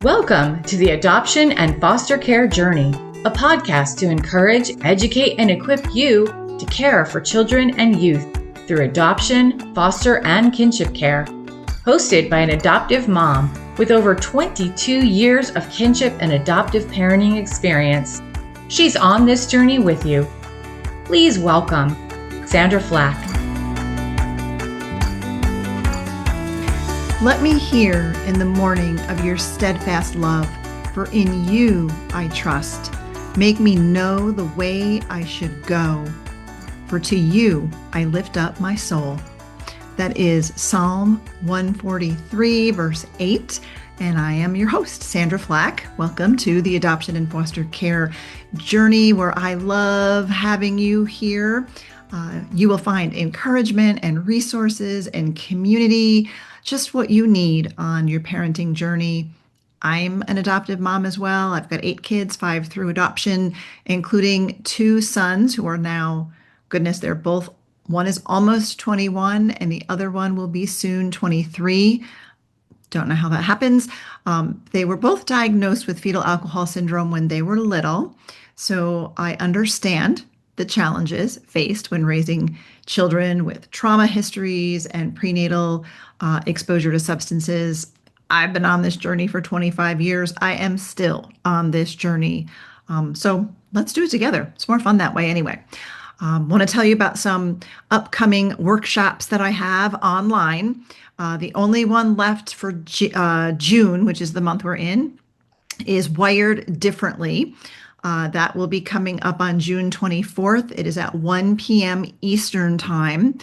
Welcome to the Adoption and Foster Care Journey, a podcast to encourage, educate, and equip you to care for children and youth through adoption, foster, and kinship care. Hosted by an adoptive mom with over 22 years of kinship and adoptive parenting experience. She's on this journey with you. Please welcome Sandra Flach. Let me hear in the morning of your steadfast love, for in you I trust. Make me know the way I should go, for to you I lift up my soul. That is Psalm 143, verse 8. And I am your host, Sandra Flach. Welcome to the Adoption and Foster Care Journey, where I love having you here. You will find encouragement and resources and community, just what you need on your parenting journey. I'm an adoptive mom as well. I've got 8 kids, 5 through adoption, including 2 sons who are now, goodness, they're both, one is almost 21 and the other one will be soon 23. Don't know how that happens. They were both diagnosed with fetal alcohol syndrome when they were little. So I understand the challenges faced when raising children with trauma histories and prenatal exposure to substances. I've been on this journey for 25 years. I am still on this journey. So let's do it together. It's more fun that way anyway. Want to tell you about some upcoming workshops that I have online. The only one left for June, which is the month we're in, is Wired Differently. That will be coming up on June 24th. It is at 1 p.m. Eastern Time.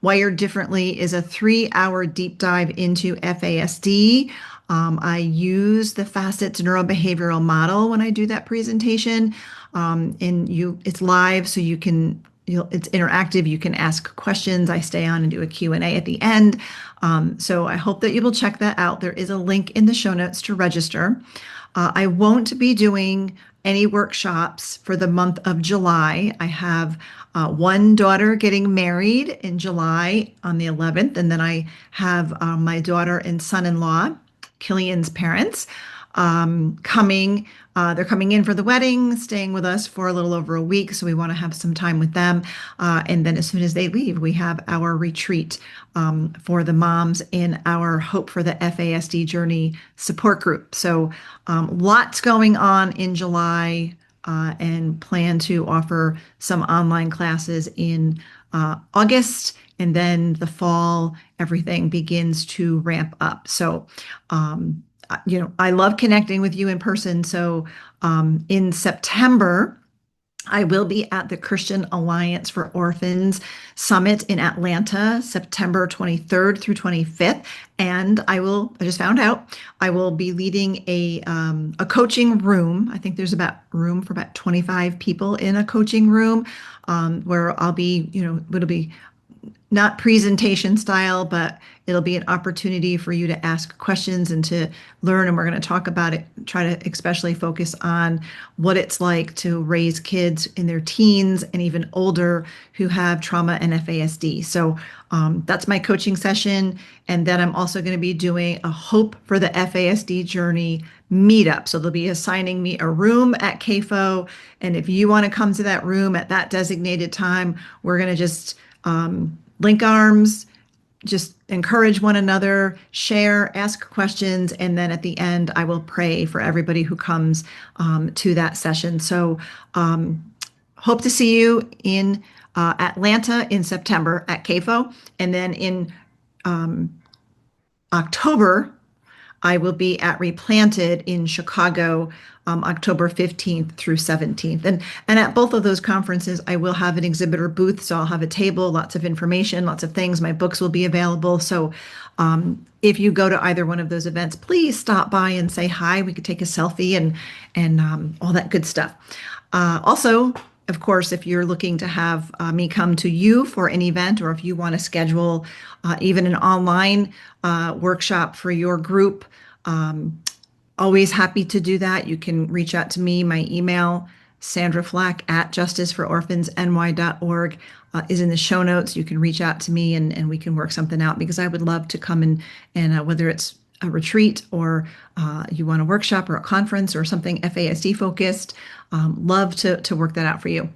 Wired Differently is a 3-hour deep dive into FASD. I use the facets neurobehavioral model when I do that presentation. It's live, so it's interactive. You can ask questions. I stay on and do a Q&A at the end. So I hope that you will check that out. There is a link in the show notes to register. I won't be doing any workshops for the month of July. I have one daughter getting married in July on the 11th, and then I have my daughter and son-in-law, Killian's parents, coming. They're coming in for the wedding, staying with us for a little over a week, so we want to have some time with them. And then as soon as they leave, we have our retreat for the moms in our Hope for the FASD Journey support group. So lots going on in July, and plan to offer some online classes in August, and then the fall, everything begins to ramp up. So I love connecting with you in person. So in September, I will be at the Christian Alliance for Orphans Summit in Atlanta, September 23rd through 25th. And I just found out, I will be leading a coaching room. I think there's room for about 25 people in a coaching room, where I'll be, it'll be not presentation style, but it'll be an opportunity for you to ask questions and to learn. And we're going to talk about it, try to especially focus on what it's like to raise kids in their teens and even older who have trauma and FASD. So that's my coaching session. And then I'm also going to be doing a Hope for the FASD Journey meetup. So they'll be assigning me a room at CAFO. And if you want to come to that room at that designated time, we're going to just link arms, just encourage one another, share, ask questions, and then at the end, I will pray for everybody who comes to that session. So hope to see you in Atlanta in September at CAFO. And then in October, I will be at Replanted in Chicago, October 15th through 17th. And at both of those conferences, I will have an exhibitor booth. So I'll have a table, lots of information, lots of things. My books will be available. So if you go to either one of those events, please stop by and say hi. We could take a selfie and all that good stuff. Also, of course, if you're looking to have me come to you for an event, or if you want to schedule even an online workshop for your group, always happy to do that. You can reach out to me. My email, Sandra Flach at justicefororphansny.org, is in the show notes. You can reach out to me and we can work something out, because I would love to come and whether it's a retreat, or you want a workshop or a conference or something FASD focused, love to work that out for you.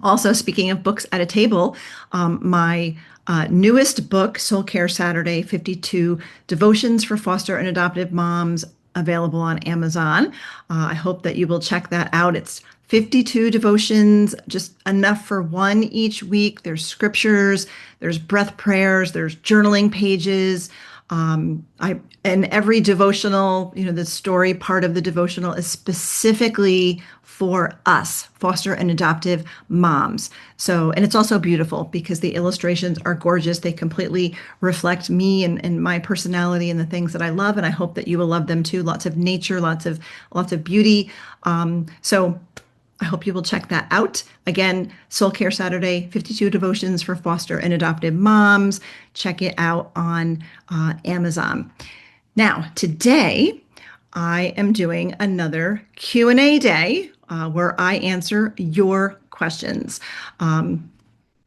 Also, speaking of books at a table, my newest book, Soul Care Saturday, 52 Devotions for Foster and Adoptive Moms, available on Amazon. I hope that you will check that out. It's 52 devotions, just enough for one each week. There's scriptures, there's breath prayers, there's journaling pages. And every devotional, the story part of the devotional is specifically for us, foster and adoptive moms. So, and it's also beautiful because the illustrations are gorgeous. They completely reflect me and my personality and the things that I love. And I hope that you will love them too. Lots of nature, lots of beauty. So I hope you will check that out. Again, Soul Care Saturday, 52 Devotions for Foster and Adoptive Moms. Check it out on Amazon. Now, today, I am doing another Q&A day where I answer your questions,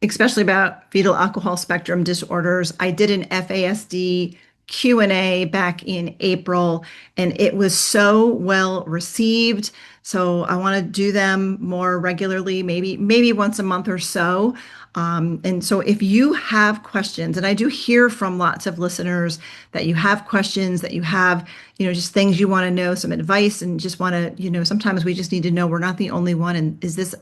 especially about fetal alcohol spectrum disorders. I did an FASD Q&A back in April, and it was so well received. So I want to do them more regularly, maybe once a month or so. And so if you have questions, and I do hear from lots of listeners that you have questions, that you have, just things you want to know, some advice, and just want to, sometimes we just need to know we're not the only one. And is this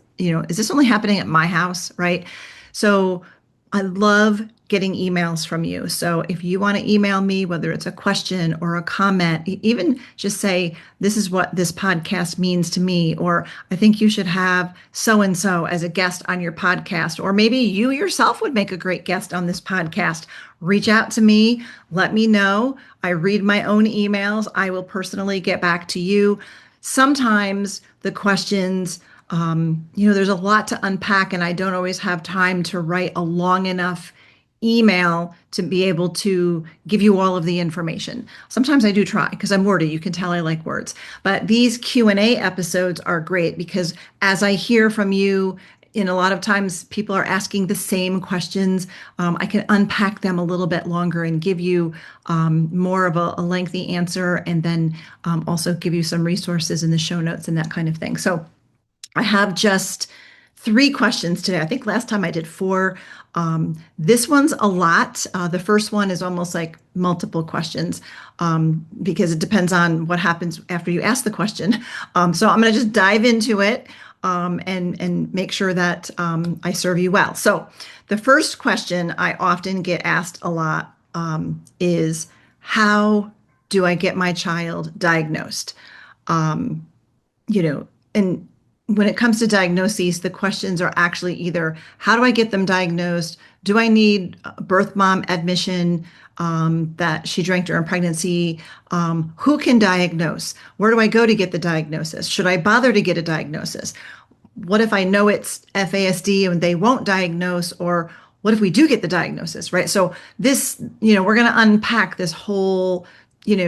only happening at my house, right? So I love getting emails from you. So if you want to email me, whether it's a question or a comment, even just say, this is what this podcast means to me, or I think you should have so-and-so as a guest on your podcast, or maybe you yourself would make a great guest on this podcast. Reach out to me. Let me know. I read my own emails. I will personally get back to you. Sometimes the questions, there's a lot to unpack, and I don't always have time to write a long enough email to be able to give you all of the information. Sometimes I do try because I'm wordy. You can tell I like words. But these Q&A episodes are great because as I hear from you, a lot of times people are asking the same questions. I can unpack them a little bit longer and give you more of a lengthy answer, and then also give you some resources in the show notes and that kind of thing. So I have just 3 questions today. I think last time I did 4. This one's a lot. The first one is almost like multiple questions because it depends on what happens after you ask the question. So I'm going to just dive into it and make sure that I serve you well. So the first question I often get asked a lot is, how do I get my child diagnosed? And when it comes to diagnoses, the questions are actually either, how do I get them diagnosed? Do I need birth mom admission that she drank during pregnancy? Who can diagnose? Where do I go to get the diagnosis? Should I bother to get a diagnosis? What if I know it's FASD and they won't diagnose? Or what if we do get the diagnosis, right? So this, we're going to unpack this whole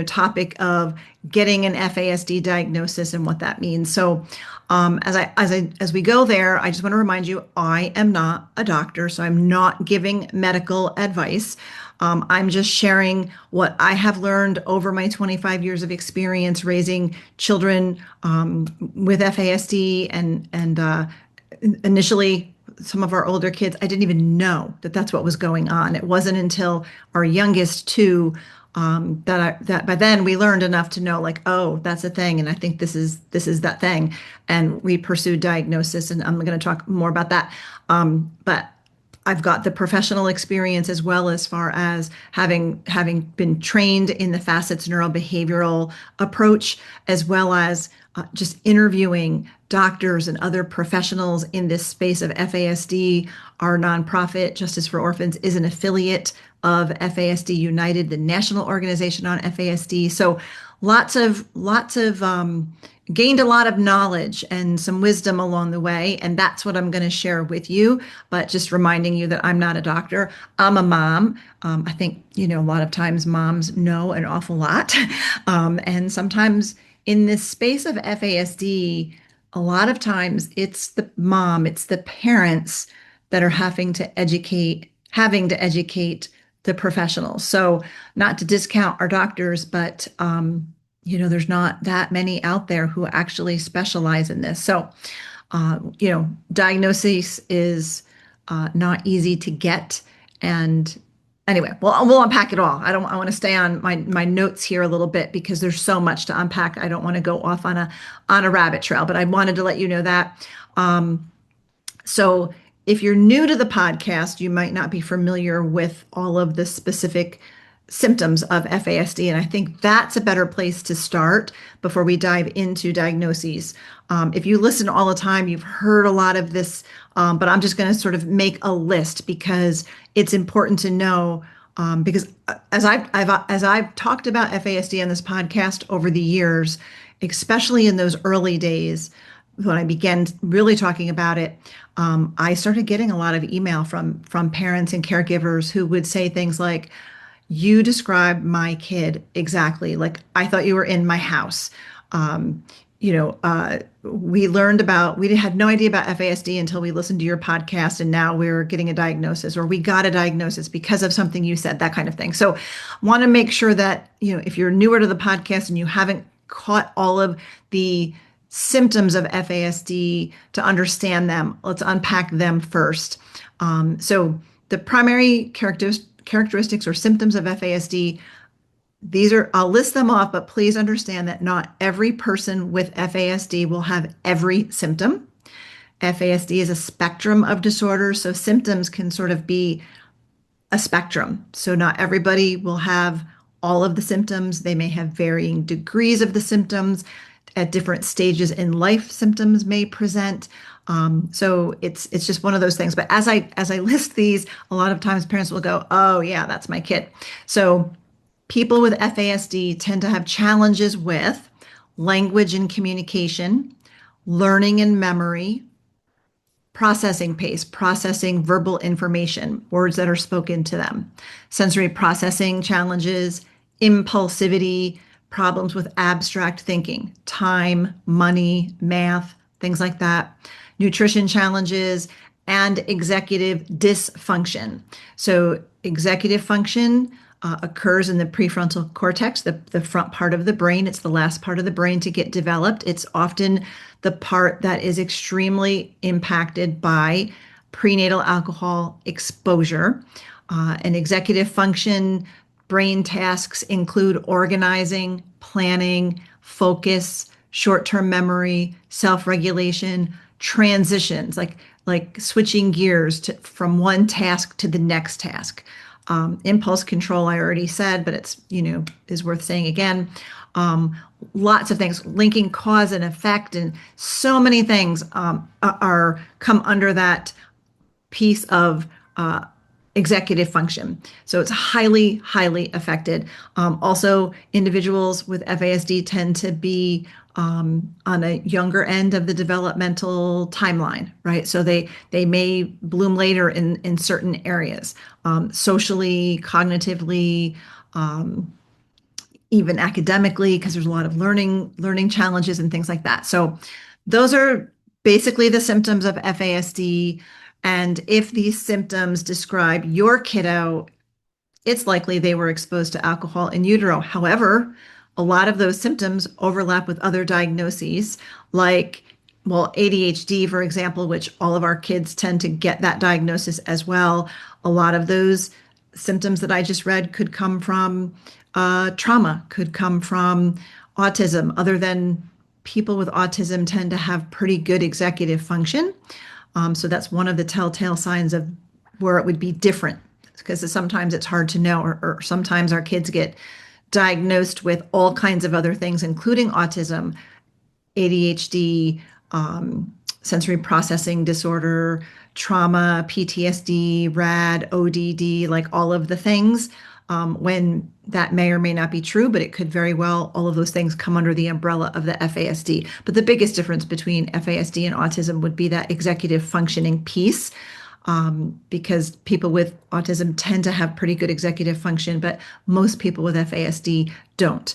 topic of getting an FASD diagnosis and what that means. So as we go there, I just want to remind you, I am not a doctor, so I'm not giving medical advice. I'm just sharing what I have learned over my 25 years of experience raising children with FASD, and initially, some of our older kids, I didn't even know that that's what was going on. It wasn't until our youngest 2 that by then we learned enough to know, like, oh, that's a thing, and I think this is that thing, and we pursued diagnosis, and I'm going to talk more about that. But I've got the professional experience as well, as far as having been trained in the facets neurobehavioral approach, as well as just interviewing doctors and other professionals in this space of FASD. Our nonprofit, Justice for Orphans, is an affiliate of FASD United, the national organization on FASD. So lots of gained a lot of knowledge and some wisdom along the way. And that's what I'm going to share with you. But just reminding you that I'm not a doctor. I'm a mom. I think, a lot of times moms know an awful lot. And sometimes in this space of FASD, a lot of times it's the mom, it's the parents that are having to educate the professionals. So not to discount our doctors, but there's not that many out there who actually specialize in this. So diagnosis is not easy to get. And anyway, we'll unpack it all. I want to stay on my notes here a little bit because there's so much to unpack. I don't want to go off on a rabbit trail, but I wanted to let you know that. So if you're new to the podcast, you might not be familiar with all of the specific symptoms of FASD. And I think that's a better place to start before we dive into diagnoses. If you listen all the time, you've heard a lot of this, but I'm just going to sort of make a list because it's important to know. Because as I've talked about FASD on this podcast over the years, especially in those early days when I began really talking about it, I started getting a lot of email from parents and caregivers who would say things like, "You described my kid exactly. Like I thought you were in my house." We had no idea about FASD until we listened to your podcast, and now we're getting a diagnosis, or we got a diagnosis because of something you said, that kind of thing. So want to make sure that, if you're newer to the podcast and you haven't caught all of the symptoms of FASD to understand them, let's unpack them first. So the primary characteristics or symptoms of FASD, I'll list them off, but please understand that not every person with FASD will have every symptom. FASD is a spectrum of disorders, so symptoms can sort of be a spectrum. So not everybody will have all of the symptoms. They may have varying degrees of the symptoms. At different stages in life, symptoms may present. So it's just one of those things. But as I list these, a lot of times parents will go, "Oh yeah, that's my kid." So people with FASD tend to have challenges with language and communication, learning and memory, processing pace, processing verbal information, words that are spoken to them, sensory processing challenges, impulsivity, problems with abstract thinking, time, money, math, things like that, nutrition challenges, and executive dysfunction. So executive function occurs in the prefrontal cortex, the front part of the brain. It's the last part of the brain to get developed. It's often the part that is extremely impacted by prenatal alcohol exposure. And executive function brain tasks include organizing, planning, focus, short-term memory, self-regulation, transitions, like switching gears from one task to the next task. Impulse control, I already said, but it's, is worth saying again. Lots of things, linking cause and effect, and so many things come under that piece of executive function. So it's highly, highly affected. Also, individuals with FASD tend to be on a younger end of the developmental timeline, right? So they may bloom later in certain areas, socially, cognitively, even academically, because there's a lot of learning challenges and things like that. So those are basically the symptoms of FASD. And if these symptoms describe your kiddo, it's likely they were exposed to alcohol in utero. However, a lot of those symptoms overlap with other diagnoses, like, ADHD, for example, which all of our kids tend to get that diagnosis as well. A lot of those symptoms that I just read could come from trauma, could come from autism, other than people with autism tend to have pretty good executive function. So that's one of the telltale signs of where it would be different, because sometimes it's hard to know, or sometimes our kids get diagnosed with all kinds of other things, including autism, ADHD, sensory processing disorder, trauma, PTSD, RAD, ODD, like all of the things, when that may or may not be true, but it could very well, all of those things come under the umbrella of the FASD. But the biggest difference between FASD and autism would be that executive functioning piece, because people with autism tend to have pretty good executive function, but most people with FASD don't.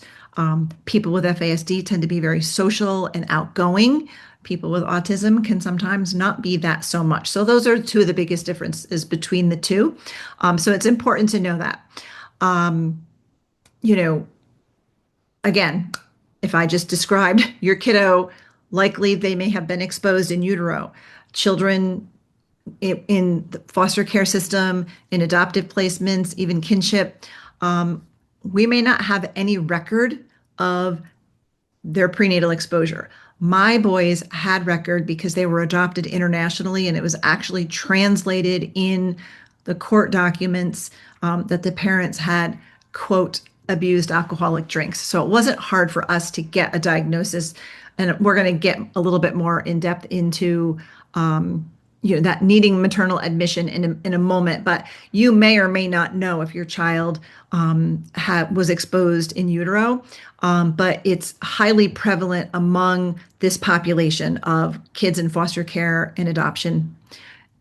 People with FASD tend to be very social and outgoing, People with autism can sometimes not be that so much. So those are two of the biggest differences between the two. So it's important to know that. Um, you know, again, if I just described your kiddo, likely they may have been exposed in utero. Children in the foster care system, in adoptive placements, even kinship, um, we may not have any record of their prenatal exposure. My boys had record because they were adopted internationally, and it was actually translated in the court documents that the parents had, quote, abused alcoholic drinks. So it wasn't hard for us to get a diagnosis. And we're going to get a little bit more in depth into that needing maternal admission in a moment, but you may or may not know if your child was exposed in utero, but it's highly prevalent among this population of kids in foster care and adoption.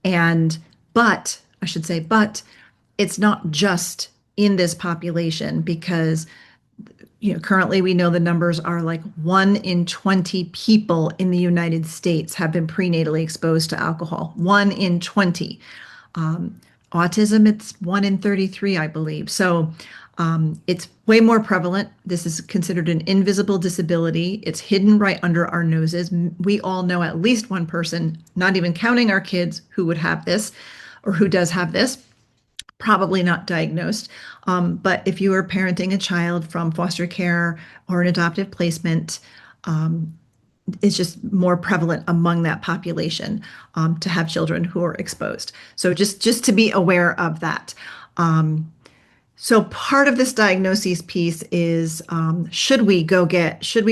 But I should say, but it's not just in this population because currently we know the numbers are like 1 in 20 people in the United States have been prenatally exposed to alcohol. 1 in 20. Autism, it's 1 in 33, I believe. So it's way more prevalent. This is considered an invisible disability. It's hidden right under our noses. We all know at least one person, not even counting our kids, who would have this or who does have this. Probably not diagnosed. But if you are parenting a child from foster care or an adoptive placement, it's just more prevalent among that population to have children who are exposed. So just to be aware of that. So part of this diagnosis piece is should we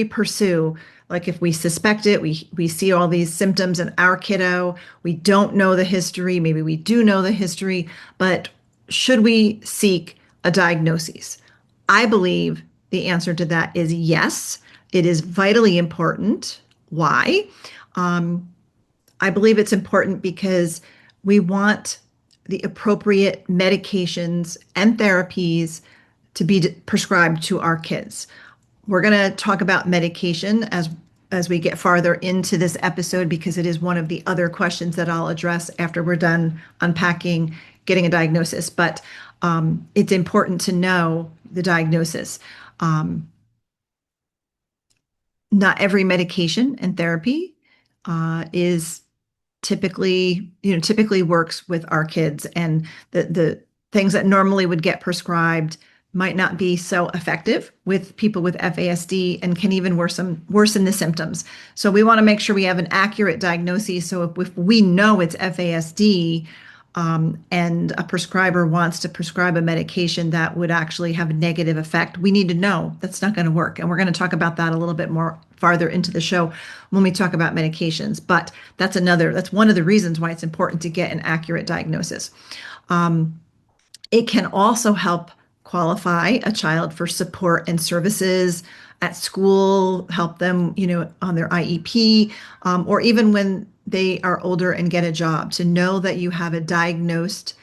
pursue, like if we suspect it, we see all these symptoms in our kiddo, we don't know the history, maybe we do know the history, but should we seek a diagnosis? I believe the answer to that is yes. It is vitally important. Why? I believe it's important because we want the appropriate medications and therapies to be prescribed to our kids. We're going to talk about medication as we get farther into this episode because it is one of the other questions that I'll address after we're done unpacking getting a diagnosis. But it's important to know the diagnosis. Not every medication and therapy is typically works with our kids, and the things that normally would get prescribed might not be so effective with people with FASD and can even worsen the symptoms. So we want to make sure we have an accurate diagnosis. So if we know it's FASD, and a prescriber wants to prescribe a medication that would actually have a negative effect, we need to know that's not going to work. And we're going to talk about that a little bit more farther into the show when we talk about medications. But that's one of the reasons why it's important to get an accurate diagnosis. It can also help qualify a child for support and services at school, help them, on their IEP, or even when they are older and get a job. To know that you have a diagnosed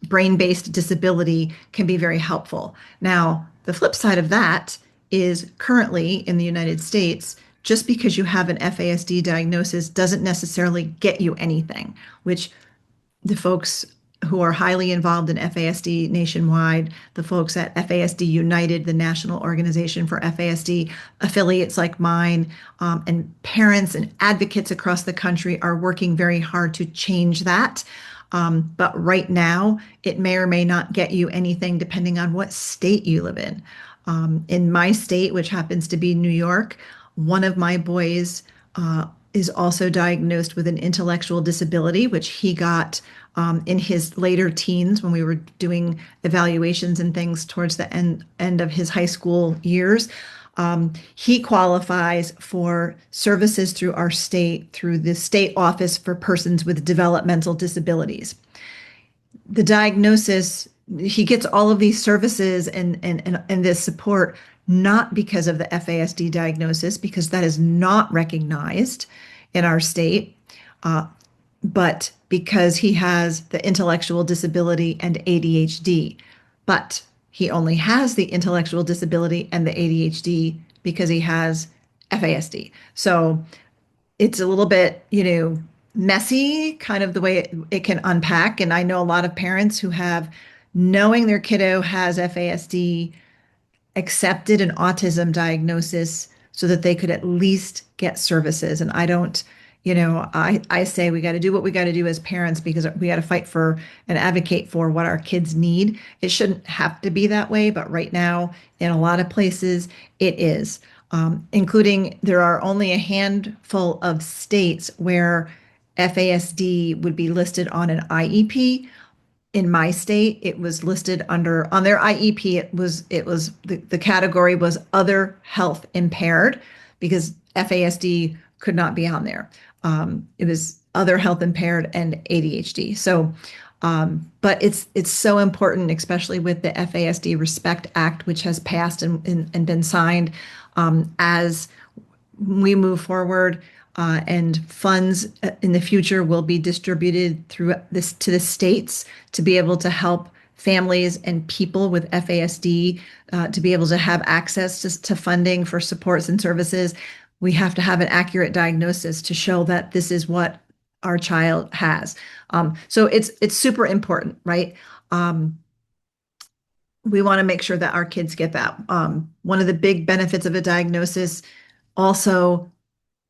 brain-based disability can be very helpful. Now, the flip side of that is currently in the United States, just because you have an FASD diagnosis doesn't necessarily get you anything, which the folks who are highly involved in FASD nationwide, the folks at FASD United, the national organization for FASD affiliates like mine, and parents and advocates across the country are working very hard to change that. But right now, it may or may not get you anything depending on what state you live in. In my state, which happens to be New York, one of my boys is also diagnosed with an intellectual disability, which he got in his later teens when we were doing evaluations and things towards the end of his high school years. He qualifies for services through our state, through the State Office for Persons with Developmental Disabilities. The diagnosis, he gets all of these services and this support not because of the FASD diagnosis, because that is not recognized in our state, but because he has the intellectual disability and ADHD. But he only has the intellectual disability and the ADHD because he has FASD. So it's a little bit, messy, kind of the way it can unpack. And I know a lot of parents who have, knowing their kiddo has FASD, accepted an autism diagnosis so that they could at least get services. And I don't, I say we got to do what we got to do as parents because we got to fight for and advocate for what our kids need. It shouldn't have to be that way, but right now, in a lot of places, it is. Including there are only a handful of states where FASD would be listed on an IEP. In my state, it was listed under on their IEP. It was the category was other health impaired because FASD could not be on there. It was other health impaired and ADHD. So, but it's so important, especially with the FASD Respect Act, which has passed and been signed, as we move forward. And funds in the future will be distributed through this to the states to be able to help families and people with FASD to be able to have access to funding for supports and services. We have to have an accurate diagnosis to show that this is what our child has. So it's super important, right? We want to make sure that our kids get that. One of the big benefits of a diagnosis also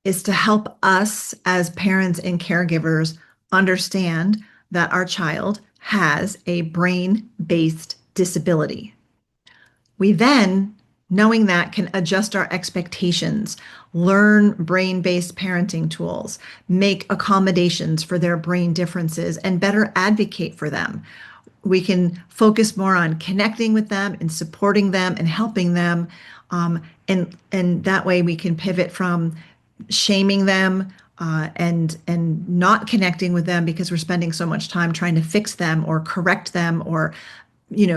is to help us as parents and caregivers understand that our child has a brain-based disability. We then, knowing that, can adjust our expectations, learn brain-based parenting tools, make accommodations for their brain differences, and better advocate for them. We can focus more on connecting with them and supporting them and helping them. And that way we can pivot from shaming them and not connecting with them because we're spending so much time trying to fix them or correct them or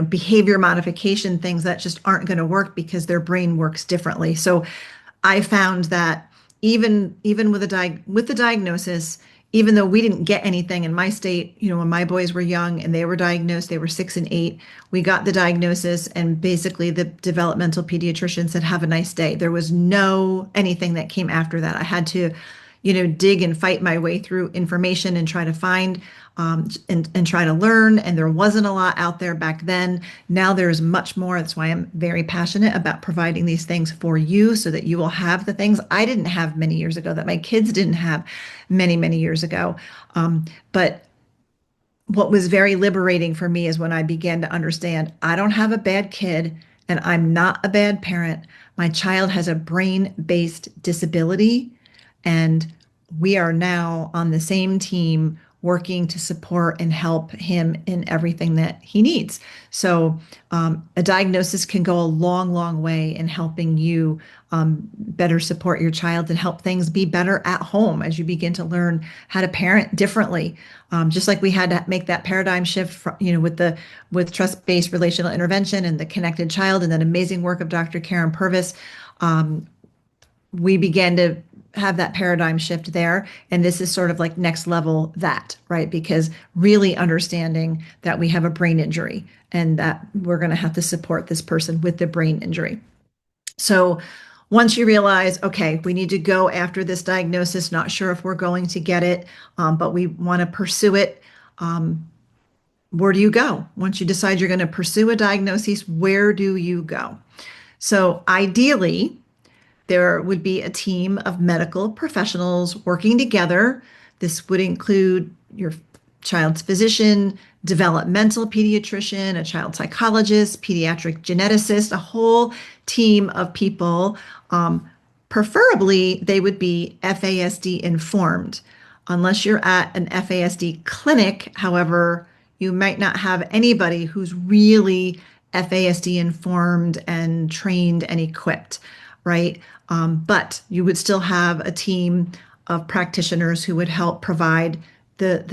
behavior modification things that just aren't going to work because their brain works differently. So I found that even with the diagnosis, even though we didn't get anything in my state, when my boys were young and they were diagnosed, they were 6 and 8, we got the diagnosis and basically the developmental pediatrician said, have a nice day. There was no anything that came after that. I had to, dig and fight my way through information and try to find and try to learn. And there wasn't a lot out there back then. Now there's much more. That's why I'm very passionate about providing these things for you so that you will have the things I didn't have many years ago, that my kids didn't have many, many years ago. But what was very liberating for me is when I began to understand I don't have a bad kid and I'm not a bad parent. My child has a brain-based disability, and we are now on the same team working to support and help him in everything that he needs. So a diagnosis can go a long, long way in helping you better support your child and help things be better at home as you begin to learn how to parent differently. Just like we had to make that paradigm shift, with trust-based relational intervention and the connected child and that amazing work of Dr. Karen Purvis, we began to have that paradigm shift there. And this is sort of like next level that, right? Because really understanding that we have a brain injury and that we're going to have to support this person with the brain injury. So once you realize, okay, we need to go after this diagnosis, not sure if we're going to get it, but we want to pursue it. Where do you go? Once you decide you're going to pursue a diagnosis, where do you go? So ideally, there would be a team of medical professionals working together. This would include your child's physician, developmental pediatrician, a child psychologist, pediatric geneticist, a whole team of people. Preferably, they would be FASD informed. Unless you're at an FASD clinic, however, you might not have anybody who's really FASD informed and trained and equipped, right? But you would still have a team of practitioners who would help provide the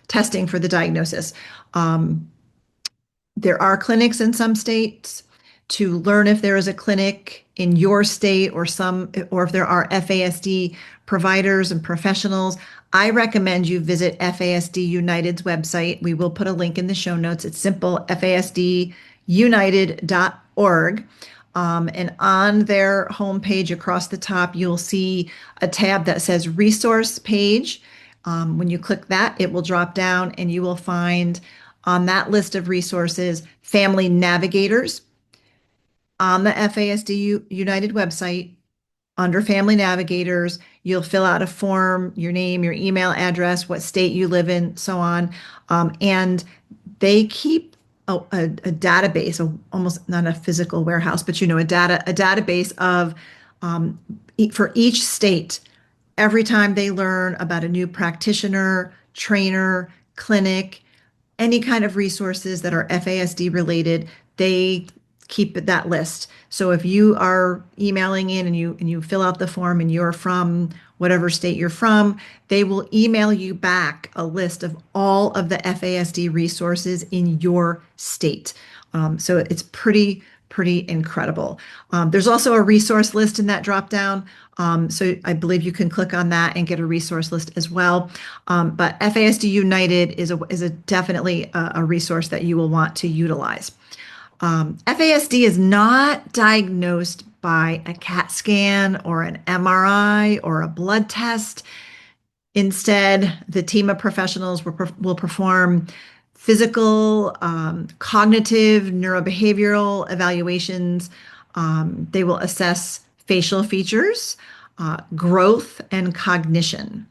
testing for the diagnosis. There are clinics in some states. To learn if there is a clinic in your state or if there are FASD providers and professionals, I recommend you visit FASD United's website. We will put a link in the show notes. It's simple, fasdunited.org. And on their homepage across the top, you'll see a tab that says resource page. When you click that, it will drop down and you will find on that list of resources family navigators. On the FASD United website, under Family Navigators, you'll fill out a form, your name, your email address, what state you live in, so on. And they keep a database, almost not a physical warehouse, but a database of for each state. Every time they learn about a new practitioner, trainer, clinic, any kind of resources that are FASD related, they keep that list. So if you are emailing in and you fill out the form and you're from whatever state you're from, they will email you back a list of all of the FASD resources in your state. So it's pretty incredible. There's also a resource list in that drop down. So I believe you can click on that and get a resource list as well. But FASD United is definitely a resource that you will want to utilize. FASD is not diagnosed by a CAT scan or an MRI or a blood test. Instead, the team of professionals will perform physical, cognitive, neurobehavioral evaluations. They will assess facial features, growth, and cognition.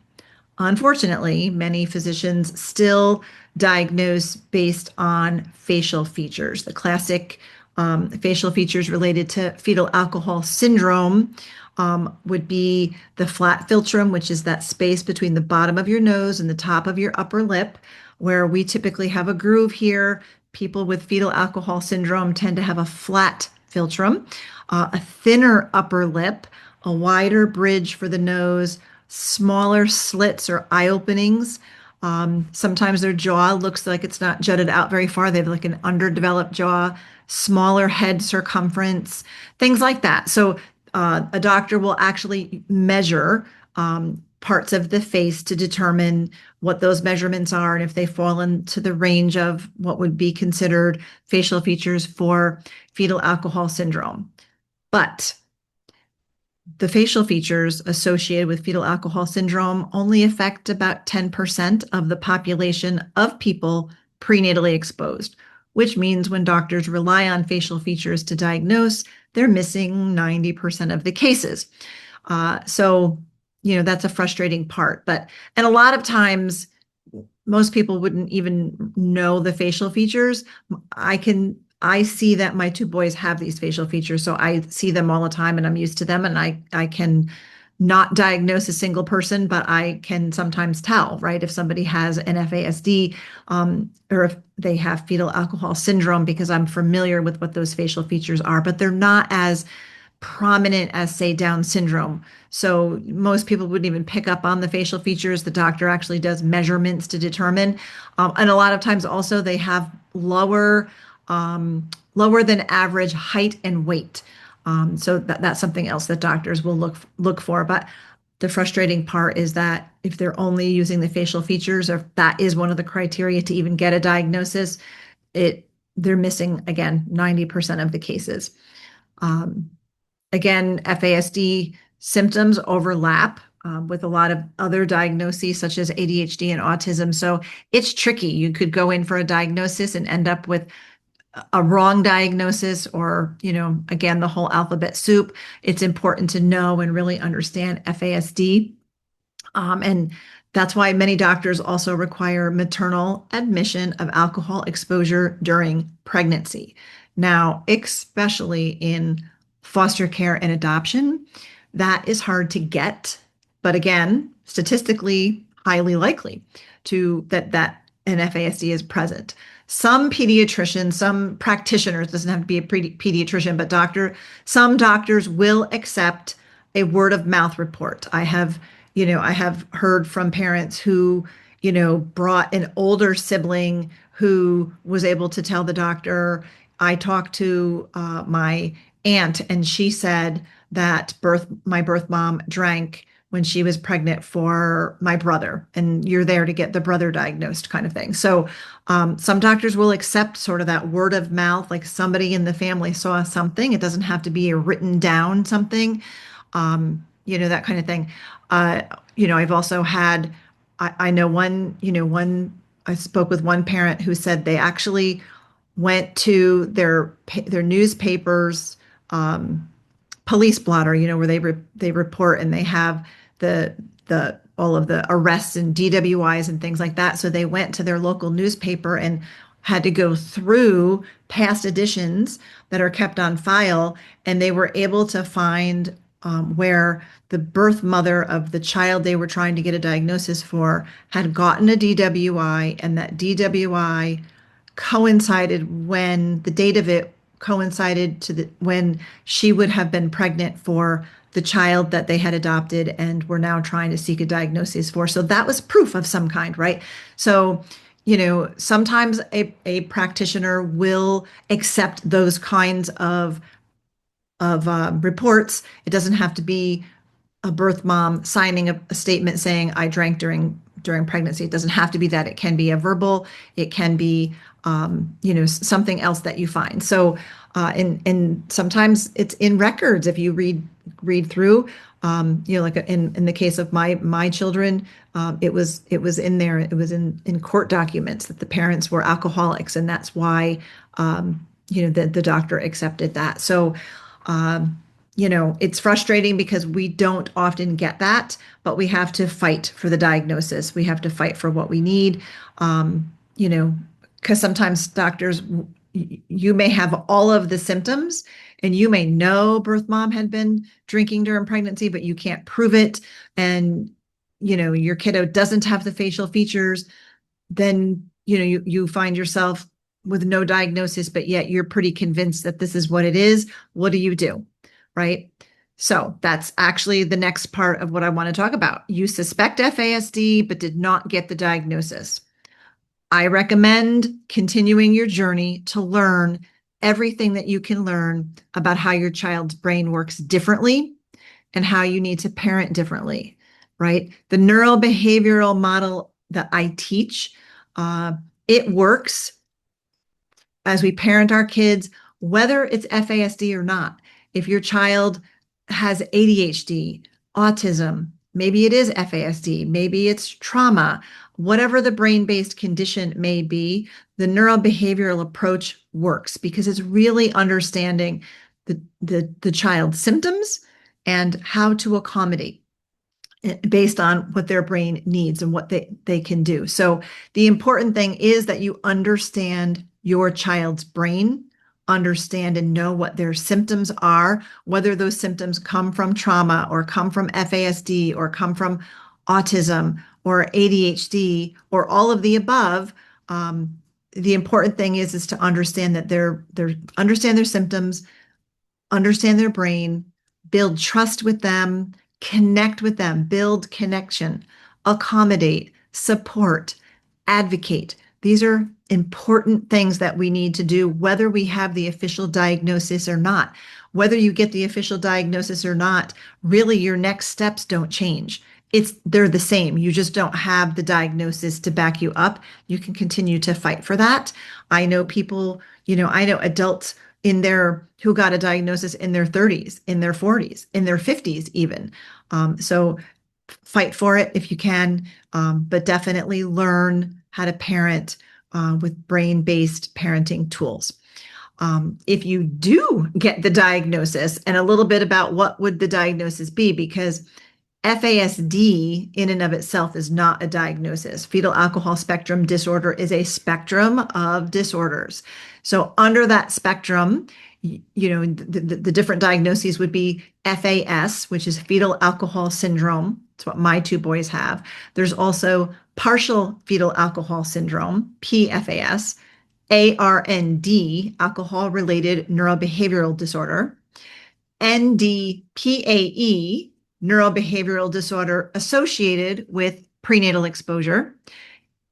Unfortunately, many physicians still diagnose based on facial features. The classic facial features related to fetal alcohol syndrome would be the flat philtrum, which is that space between the bottom of your nose and the top of your upper lip, where we typically have a groove here. People with fetal alcohol syndrome tend to have a flat philtrum, a thinner upper lip, a wider bridge for the nose, smaller slits or eye openings. Sometimes their jaw looks like it's not jutted out very far. They have like an underdeveloped jaw, smaller head circumference, things like that. So a doctor will actually measure parts of the face to determine what those measurements are and if they fall into the range of what would be considered facial features for fetal alcohol syndrome. But the facial features associated with fetal alcohol syndrome only affect about 10% of the population of people prenatally exposed, which means when doctors rely on facial features to diagnose, they're missing 90% of the cases. So, that's a frustrating part. And a lot of times, most people wouldn't even know the facial features. I see that my two boys have these facial features, so I see them all the time and I'm used to them, and I can not diagnose a single person, but I can sometimes tell, right, if somebody has an FASD or if they have fetal alcohol syndrome, because I'm familiar with what those facial features are, but they're not as prominent as, say, Down syndrome. So most people wouldn't even pick up on the facial features. The doctor actually does measurements to determine. And a lot of times also they have lower than average height and weight. So that's something else that doctors will look for. But the frustrating part is that if they're only using the facial features, or if that is one of the criteria to even get a diagnosis, they're missing, again, 90% of the cases. Again, FASD symptoms overlap with a lot of other diagnoses such as ADHD and autism. So it's tricky. You could go in for a diagnosis and end up with a wrong diagnosis, or, again, the whole alphabet soup. It's important to know and really understand FASD. And that's why many doctors also require maternal admission of alcohol exposure during pregnancy. Now, especially in foster care and adoption, that is hard to get, but again, statistically highly likely that an FASD is present. Some pediatricians, some practitioners, doesn't have to be a pediatrician, but some doctors will accept a word of mouth report. I have heard from parents who, brought an older sibling who was able to tell the doctor, I talked to my aunt and she said that my birth mom drank when she was pregnant for my brother, and you're there to get the brother diagnosed kind of thing. So some doctors will accept sort of that word of mouth, like somebody in the family saw something. It doesn't have to be a written down something, that kind of thing. Uh, I've also had, I know I spoke with one parent who said they actually went to their newspapers, police blotter, where they report and they have the all of the arrests and DWIs and things like that. So they went to their local newspaper and had to go through past editions that are kept on file, and they were able to find where the birth mother of the child they were trying to get a diagnosis for had gotten a DWI, and that DWI coincided when the date of it coincided to when she would have been pregnant for the child that they had adopted and were now trying to seek a diagnosis for. So that was proof of some kind, right? So, sometimes a practitioner will accept those kinds of reports. It doesn't have to be a birth mom signing a statement saying I drank during pregnancy. It doesn't have to be that. It can be a verbal. It can be something else that you find. So and sometimes it's in records if you read through. Like in the case of my children, it was in there. It was in court documents that the parents were alcoholics, and that's why the doctor accepted that. So it's frustrating because we don't often get that, but we have to fight for the diagnosis. We have to fight for what we need, because sometimes doctors, you may have all of the symptoms and you may know birth mom had been drinking during pregnancy, but you can't prove it. And, your kiddo doesn't have the facial features. Then, you find yourself with no diagnosis, but yet you're pretty convinced that this is what it is. What do you do? Right? So that's actually the next part of what I want to talk about. You suspect FASD, but did not get the diagnosis. I recommend continuing your journey to learn everything that you can learn about how your child's brain works differently and how you need to parent differently, right? The neurobehavioral model that I teach, it works as we parent our kids, whether it's FASD or not. If your child has ADHD, autism, maybe it is FASD, maybe it's trauma, whatever the brain-based condition may be, the neurobehavioral approach works because it's really understanding the child's symptoms and how to accommodate based on what their brain needs and what they can do. So the important thing is that you understand your child's brain, understand and know what their symptoms are, whether those symptoms come from trauma or come from FASD or come from autism or ADHD or all of the above. The important thing is to understand that they're understand their symptoms, understand their brain, build trust with them, connect with them, build connection, accommodate, support, advocate. These are important things that we need to do, whether we have the official diagnosis or not. Whether you get the official diagnosis or not, really your next steps don't change. They're the same. You just don't have the diagnosis to back you up. You can continue to fight for that. I know people, I know adults who got a diagnosis in their 30s, in their 40s, in their 50s even. So fight for it if you can, but definitely learn how to parent with brain-based parenting tools. If you do get the diagnosis, and a little bit about what would the diagnosis be, because FASD in and of itself is not a diagnosis. Fetal alcohol spectrum disorder is a spectrum of disorders. So under that spectrum, the different diagnoses would be FAS, which is fetal alcohol syndrome. It's what my two boys have. There's also partial fetal alcohol syndrome, PFAS, ARND, alcohol-related neurobehavioral disorder, NDPAE, neurobehavioral disorder associated with prenatal exposure,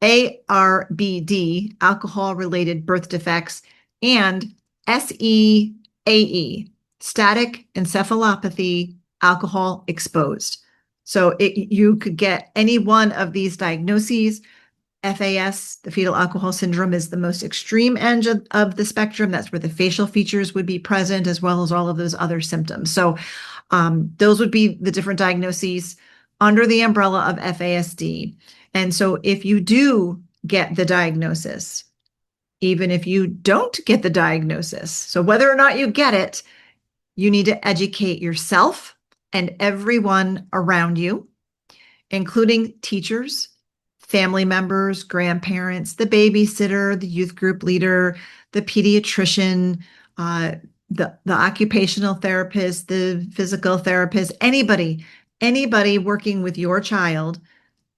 ARBD, alcohol-related birth defects, and SEAE, static encephalopathy, alcohol exposed. So you could get any one of these diagnoses. FAS, the fetal alcohol syndrome, is the most extreme end of the spectrum. That's where the facial features would be present, as well as all of those other symptoms. So those would be the different diagnoses under the umbrella of FASD. And so if you do get the diagnosis, even if you don't get the diagnosis, so whether or not you get it, you need to educate yourself and everyone around you, including teachers, family members, grandparents, the babysitter, the youth group leader, the pediatrician, the occupational therapist, the physical therapist, anybody working with your child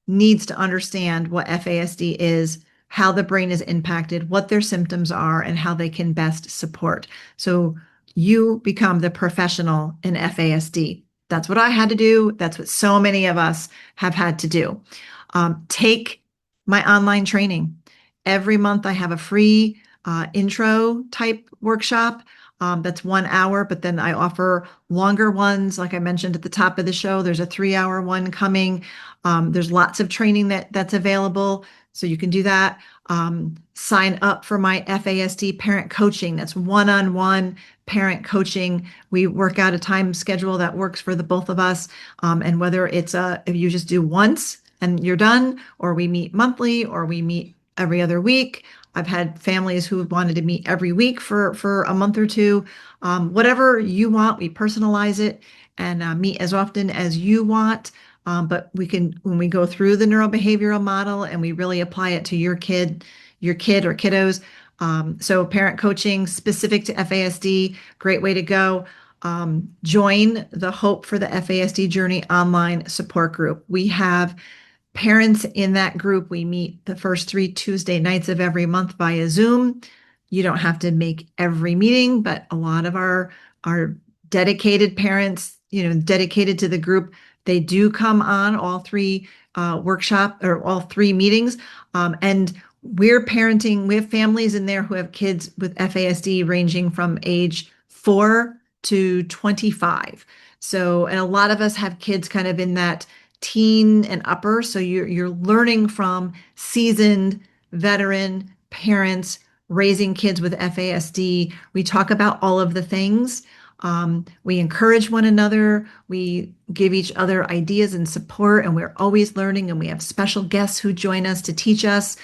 needs to understand what FASD is, how the brain is impacted, what their symptoms are, and how they can best support. So you become the professional in FASD. That's what I had to do. That's what so many of us have had to do. Take my online training. Every month I have a free intro type workshop. That's 1 hour, but then I offer longer ones. Like I mentioned at the top of the show, there's a 3-hour one coming. There's lots of training that's available, so you can do that. Sign up for my FASD parent coaching. That's one-on-one parent coaching. We work out a time schedule that works for the both of us. And whether it's if you just do once and you're done, or we meet monthly, or we meet every other week. I've had families who wanted to meet every week for a month or two. Whatever you want, we personalize it and meet as often as you want. But we can, when we go through the neurobehavioral model and we really apply it to your kid or kiddos. So parent coaching specific to FASD, great way to go. Join the Hope for the FASD Journey online support group. We have parents in that group. We meet the first 3 Tuesday nights of every month via Zoom. You don't have to make every meeting, but a lot of our dedicated parents, dedicated to the group, they do come on all 3 all 3 meetings. And we're parenting, we have families in there who have kids with FASD ranging from age 4 to 25. So, and a lot of us have kids kind of in that teen and upper. So you're learning from seasoned veteran parents raising kids with FASD. We talk about all of the things. We encourage one another. We give each other ideas and support, and we're always learning, and we have special guests who join us to teach us.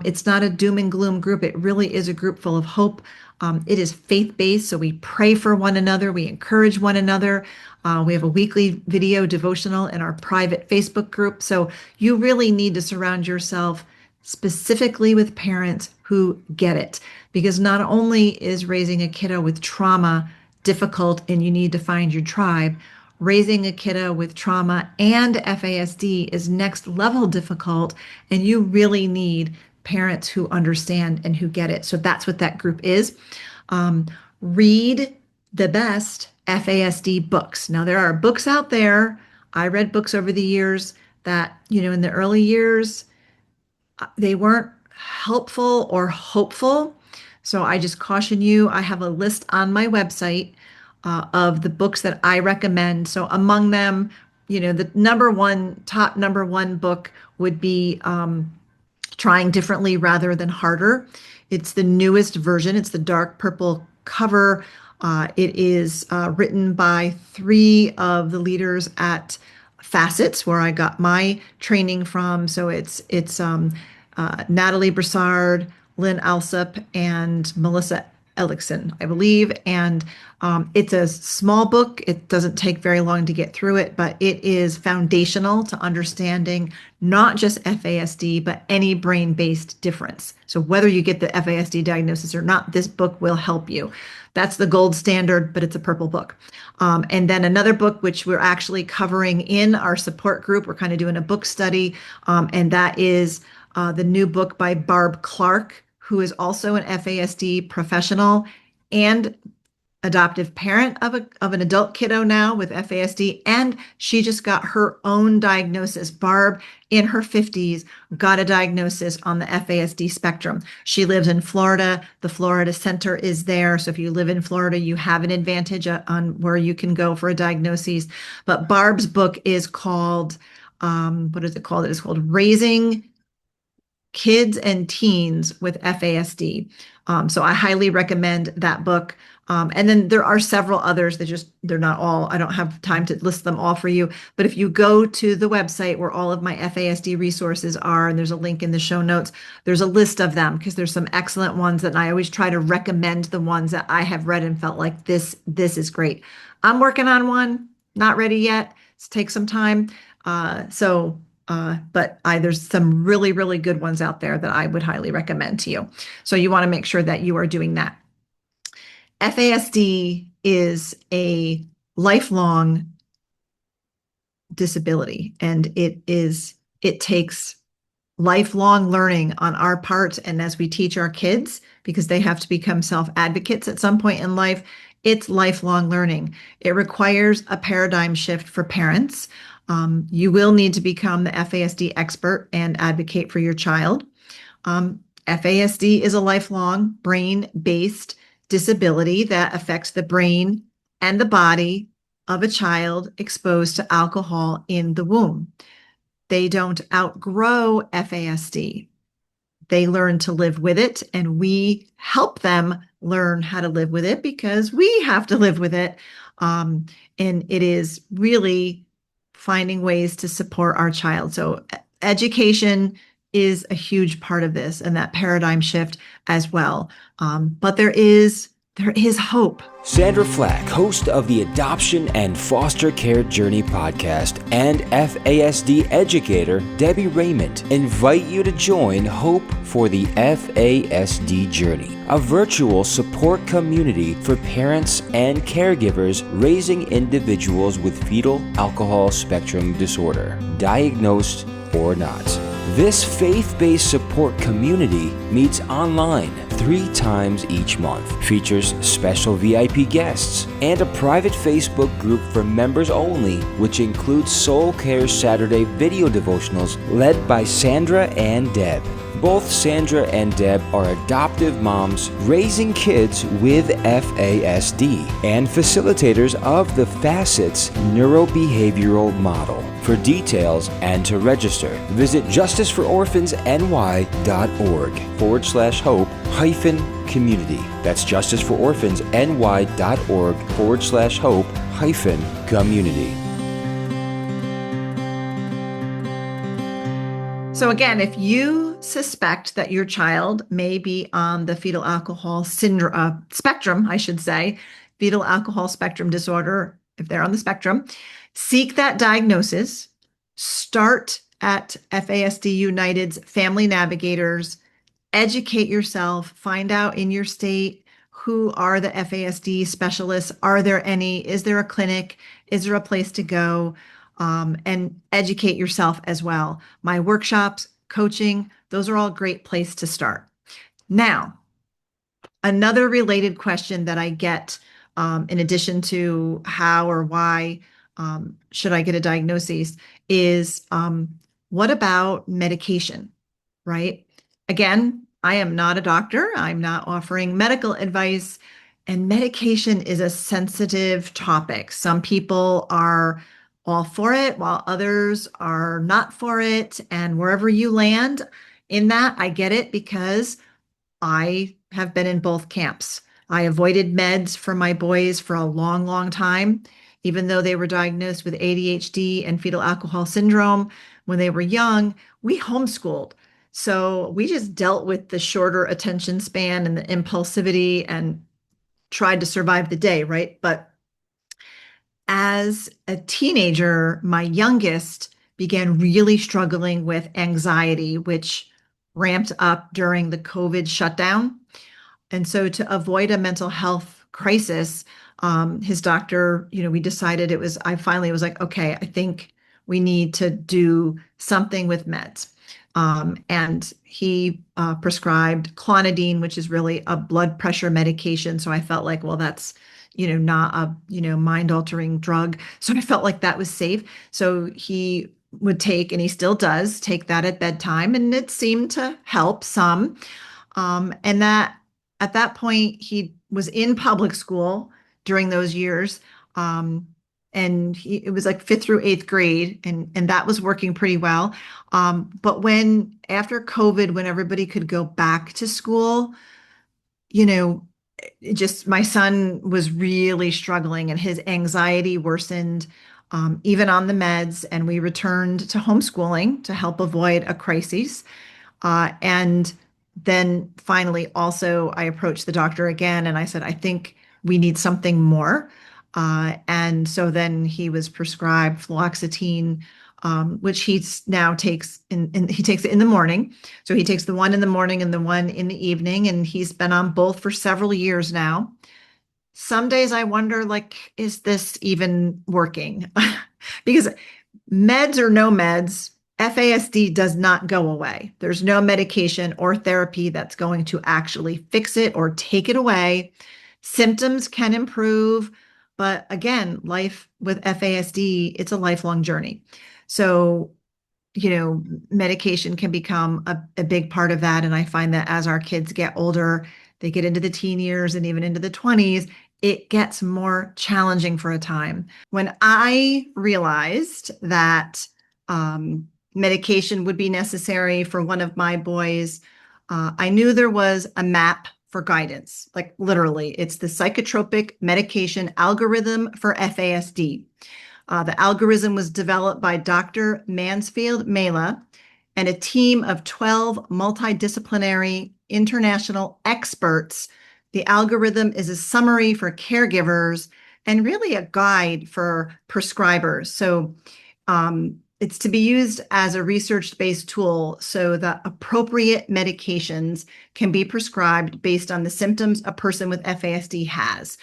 It's not a doom and gloom group. It really is a group full of hope. It is faith-based, so we pray for one another. We encourage one another. We have a weekly video devotional in our private Facebook group. So you really need to surround yourself specifically with parents who get it, because not only is raising a kiddo with trauma difficult and you need to find your tribe, raising a kiddo with trauma and FASD is next level difficult, and you really need parents who understand and who get it. So that's what that group is. Read the best FASD books. Now, there are books out there. I read books over the years that, in the early years, they weren't helpful or hopeful. So I just caution you. I have a list on my website of the books that I recommend. So among them, the top number one book would be Trying Differently Rather Than Harder. It's the newest version. It's the dark purple cover. It is written by 3 of the leaders at Facets, where I got my training from. So it's Natalie Broussard, Lynn Alsop, and Melissa Ellickson, I believe. And it's a small book. It doesn't take very long to get through it, but it is foundational to understanding not just FASD, but any brain-based difference. So whether you get the FASD diagnosis or not, this book will help you. That's the gold standard, but it's a purple book. And then another book, which we're actually covering in our support group, we're kind of doing a book study, and that is the new book by Barb Clark, who is also an FASD professional and adoptive parent of an adult kiddo now with FASD, and she just got her own diagnosis. Barb, in her 50s, got a diagnosis on the FASD spectrum. She lives in Florida. The Florida Center is there. So if you live in Florida, you have an advantage on where you can go for a diagnosis. But Barb's book is called, what is it called? It is called Raising Kids and Teens with FASD. So I highly recommend that book. And then there are several others that they're not all, I don't have time to list them all for you. But if you go to the website where all of my FASD resources are, and there's a link in the show notes, there's a list of them because there's some excellent ones that I always try to recommend the ones that I have read and felt like this is great. I'm working on one, not ready yet. It takes some time. But there's some really, really good ones out there that I would highly recommend to you. So you want to make sure that you are doing that. FASD is a lifelong disability, and it takes lifelong learning on our part. And as we teach our kids, because they have to become self-advocates at some point in life, it's lifelong learning. It requires a paradigm shift for parents. You will need to become the FASD expert and advocate for your child. FASD is a lifelong brain-based disability that affects the brain and the body of a child exposed to alcohol in the womb. They don't outgrow FASD. They learn to live with it, and we help them learn how to live with it because we have to live with it. And it is really finding ways to support our child. So education is a huge part of this, and that paradigm shift as well. But there is hope. Sandra Flach, host of the Adoption and Foster Care Journey podcast, and FASD educator Debbie Raymond, invite you to join Hope for the FASD Journey, a virtual support community for parents and caregivers raising individuals with fetal alcohol spectrum disorder, diagnosed or not. This faith-based support community meets online 3 times each month, features special VIP guests, and a private Facebook group for members only, which includes Soul Care Saturday video devotionals led by Sandra and Deb. Both Sandra and Deb are adoptive moms raising kids with FASD and facilitators of the Facets neurobehavioral model. For details and to register, visit justicefororphans.ny.org/hope-community. That's justicefororphans.ny.org/hope-community. So again, if you suspect that your child may be on the fetal alcohol syndrome spectrum, I should say, fetal alcohol spectrum disorder, if they're on the spectrum, seek that diagnosis. Start at FASD United's Family Navigators. Educate yourself. Find out in your state who are the FASD specialists. Are there any? Is there a clinic? Is there a place to go? And educate yourself as well. My workshops, coaching, those are all a great place to start. Now, another related question that I get, in addition to how or why should I get a diagnosis, is what about medication, right? Again, I am not a doctor. I'm not offering medical advice, and medication is a sensitive topic. Some people are all for it, while others are not for it. And wherever you land in that, I get it because I have been in both camps. I avoided meds for my boys for a long, long time, even though they were diagnosed with ADHD and fetal alcohol syndrome when they were young. We homeschooled. So we just dealt with the shorter attention span and the impulsivity and tried to survive the day, right? But as a teenager, my youngest began really struggling with anxiety, which ramped up during the COVID shutdown. And so to avoid a mental health crisis, his doctor, we decided I finally was like, okay, I think we need to do something with meds. And he prescribed clonidine, which is really a blood pressure medication. So I felt like, well, that's not a, mind-altering drug. So I felt like that was safe. So he would take, and he still does, take that at bedtime, and it seemed to help some. And that at that point, he was in public school during those years. And it was like fifth through eighth grade, and that was working pretty well. But after COVID, when everybody could go back to school, my son was really struggling and his anxiety worsened, even on the meds. And we returned to homeschooling to help avoid a crisis. And then finally, also, I approached the doctor again and I said, I think we need something more. And so then he was prescribed fluoxetine, which he now takes he takes it in the morning. So he takes the one in the morning and the one in the evening, and he's been on both for several years now. Some days I wonder, like, is this even working? Because meds or no meds, FASD does not go away. There's no medication or therapy that's going to actually fix it or take it away. Symptoms can improve, but again, life with FASD, it's a lifelong journey. So, medication can become a big part of that. And I find that as our kids get older, they get into the teen years and even into the 20s, it gets more challenging for a time. When I realized that medication would be necessary for one of my boys, I knew there was a map for guidance. Like literally, it's the psychotropic medication algorithm for FASD. The algorithm was developed by Dr. Mansfield Mela and a team of 12 multidisciplinary international experts. The algorithm is a summary for caregivers and really a guide for prescribers. So it's to be used as a research-based tool so that appropriate medications can be prescribed based on the symptoms a person with FASD has.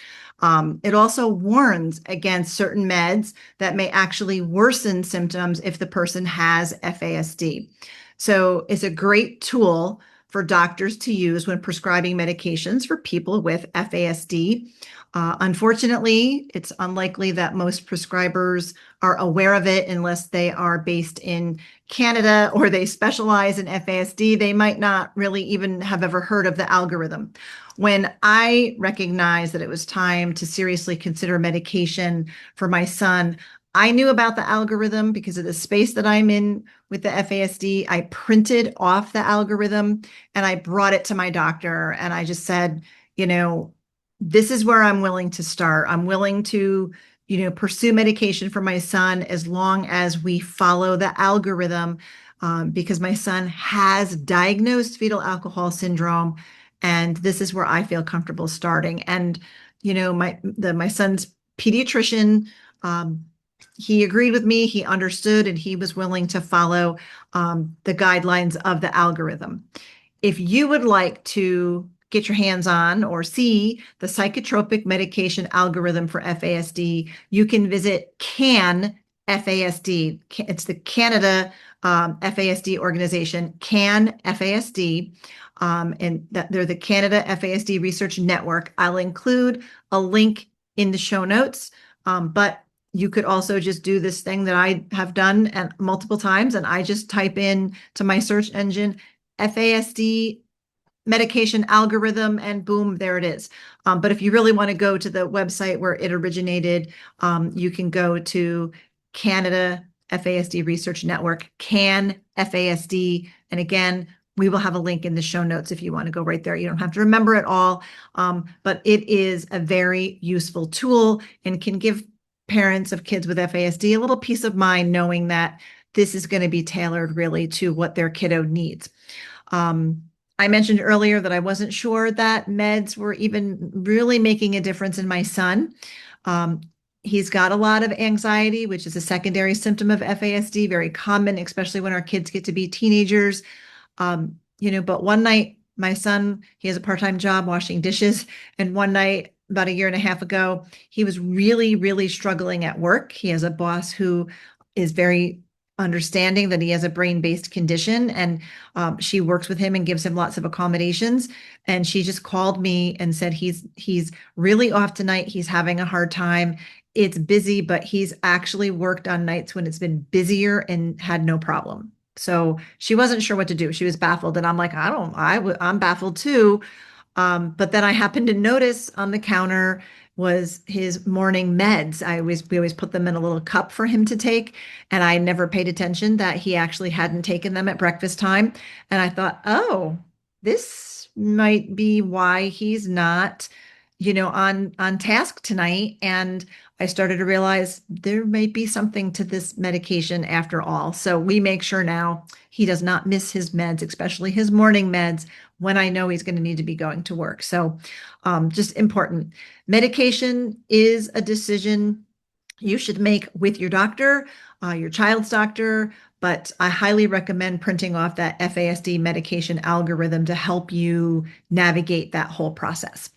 It also warns against certain meds that may actually worsen symptoms if the person has FASD. So it's a great tool for doctors to use when prescribing medications for people with FASD. Unfortunately, it's unlikely that most prescribers are aware of it unless they are based in Canada or they specialize in FASD. They might not really even have ever heard of the algorithm. When I recognized that it was time to seriously consider medication for my son, I knew about the algorithm because of the space that I'm in with the FASD. I printed off the algorithm and I brought it to my doctor and I just said, this is where I'm willing to start. I'm willing to, pursue medication for my son as long as we follow the algorithm, because my son has diagnosed fetal alcohol syndrome, and this is where I feel comfortable starting. And my son's pediatrician, he agreed with me. He understood, and he was willing to follow the guidelines of the algorithm. If you would like to get your hands on or see the psychotropic medication algorithm for FASD, you can visit CAN FASD. It's the Canada FASD organization, CAN FASD, and they're the Canada FASD Research Network. I'll include a link in the show notes, but you could also just do this thing that I have done multiple times, and I just type in to my search engine FASD medication algorithm, and boom, there it is. But if you really want to go to the website where it originated, you can go to Canada FASD Research Network, CAN FASD. And again, we will have a link in the show notes if you want to go right there. You don't have to remember it all, but it is a very useful tool and can give parents of kids with FASD a little peace of mind knowing that this is going to be tailored really to what their kiddo needs. I mentioned earlier that I wasn't sure that meds were even really making a difference in my son. He's got a lot of anxiety, which is a secondary symptom of FASD, very common, especially when our kids get to be teenagers. But one night, my son, he has a part-time job washing dishes. And one night, about a year and a half ago, he was really, really struggling at work. He has a boss who is very understanding that he has a brain-based condition, and she works with him and gives him lots of accommodations. And she just called me and said he's really off tonight. He's having a hard time. It's busy, but he's actually worked on nights when it's been busier and had no problem. So she wasn't sure what to do. She was baffled, and I'm like, I'm baffled too. But then I happened to notice on the counter was his morning meds. We always put them in a little cup for him to take, and I never paid attention that he actually hadn't taken them at breakfast time. And I thought, oh, this might be why he's not, on task tonight. And I started to realize there might be something to this medication after all. So we make sure now he does not miss his meds, especially his morning meds, when I know he's going to need to be going to work. So just important. Medication is a decision you should make with your doctor, your child's doctor, but I highly recommend printing off that FASD medication algorithm to help you navigate that whole process.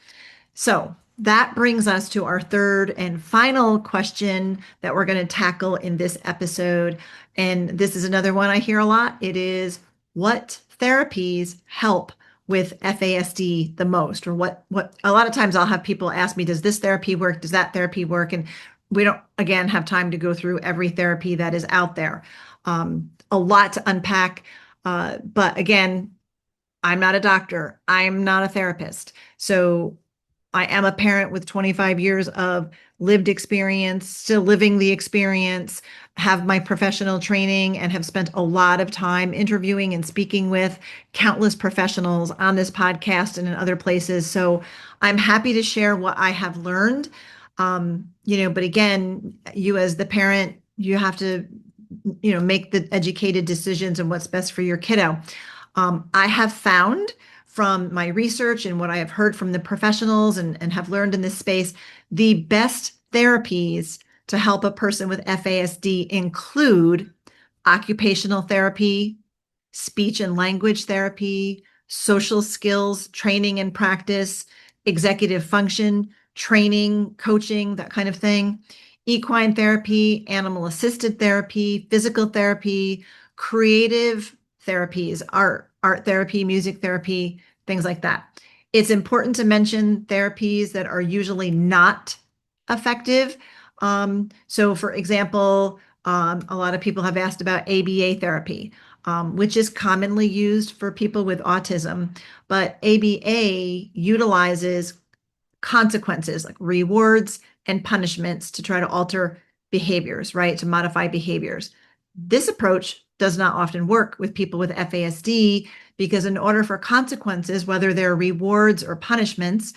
So that brings us to our third and final question that we're going to tackle in this episode. And this is another one I hear a lot. It is, what therapies help with FASD the most? Or what a lot of times I'll have people ask me, does this therapy work? Does that therapy work? And we don't, again, have time to go through every therapy that is out there. A lot to unpack. But again, I'm not a doctor. I'm not a therapist. So I am a parent with 25 years of lived experience, still living the experience, have my professional training, and have spent a lot of time interviewing and speaking with countless professionals on this podcast and in other places. So I'm happy to share what I have learned. But again, you as the parent, you have to, make the educated decisions on what's best for your kiddo. I have found from my research and what I have heard from the professionals and have learned in this space, the best therapies to help a person with FASD include occupational therapy, speech and language therapy, social skills training and practice, executive function training, coaching, that kind of thing, equine therapy, animal assisted therapy, physical therapy, creative therapies, art therapy, music therapy, things like that. It's important to mention therapies that are usually not effective. So for example, a lot of people have asked about ABA therapy, which is commonly used for people with autism, but ABA utilizes consequences like rewards and punishments to try to alter behaviors, right? To modify behaviors. This approach does not often work with people with FASD because in order for consequences, whether they're rewards or punishments,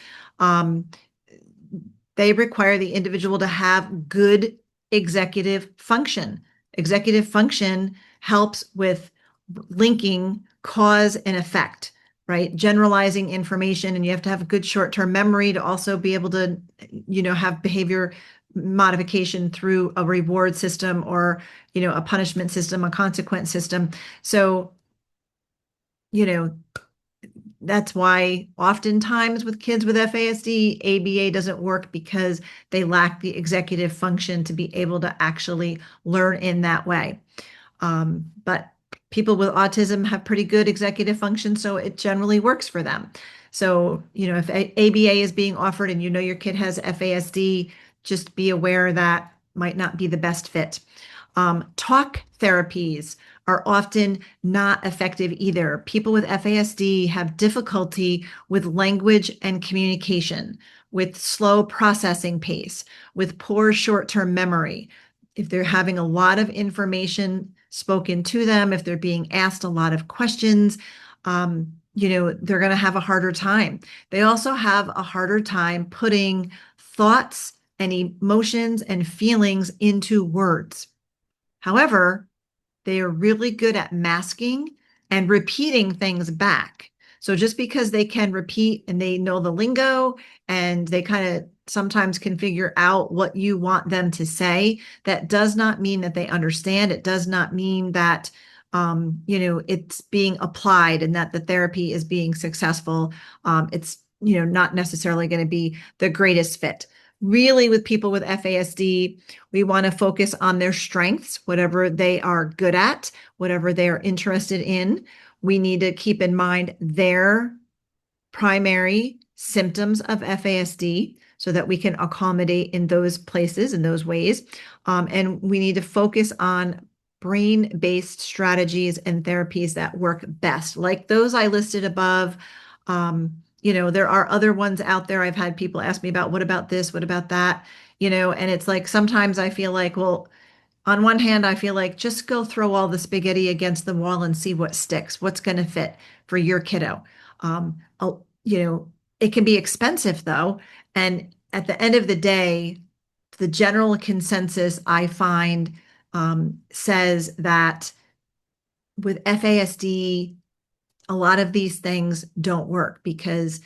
they require the individual to have good executive function. Executive function helps with linking cause and effect, right? Generalizing information, and you have to have a good short-term memory to also be able to, have behavior modification through a reward system or, a punishment system, a consequence system. So, that's why oftentimes with kids with FASD, ABA doesn't work because they lack the executive function to be able to actually learn in that way. But people with autism have pretty good executive function, so it generally works for them. So, if ABA is being offered and your kid has FASD, just be aware that might not be the best fit. Talk therapies are often not effective either. People with FASD have difficulty with language and communication, with slow processing pace, with poor short-term memory. If they're having a lot of information spoken to them, if they're being asked a lot of questions, they're going to have a harder time. They also have a harder time putting thoughts and emotions and feelings into words. However, they are really good at masking and repeating things back. So just because they can repeat and they know the lingo and they kind of sometimes can figure out what you want them to say, that does not mean that they understand. It does not mean that, it's being applied and that the therapy is being successful. It's, not necessarily going to be the greatest fit. really with people with FASD, we want to focus on their strengths, whatever they are good at, whatever they are interested in. We need to keep in mind their primary symptoms of FASD so that we can accommodate in those places, in those ways. And we need to focus on brain-based strategies and therapies that work best, like those I listed above. There are other ones out there. I've had people ask me about, what about this? What about that? And it's like, sometimes I feel like, well, on one hand, I feel like just go throw all the spaghetti against the wall and see what sticks, what's going to fit for your kiddo. It can be expensive though. And at the end of the day, the general consensus I find says that with FASD, a lot of these things don't work because,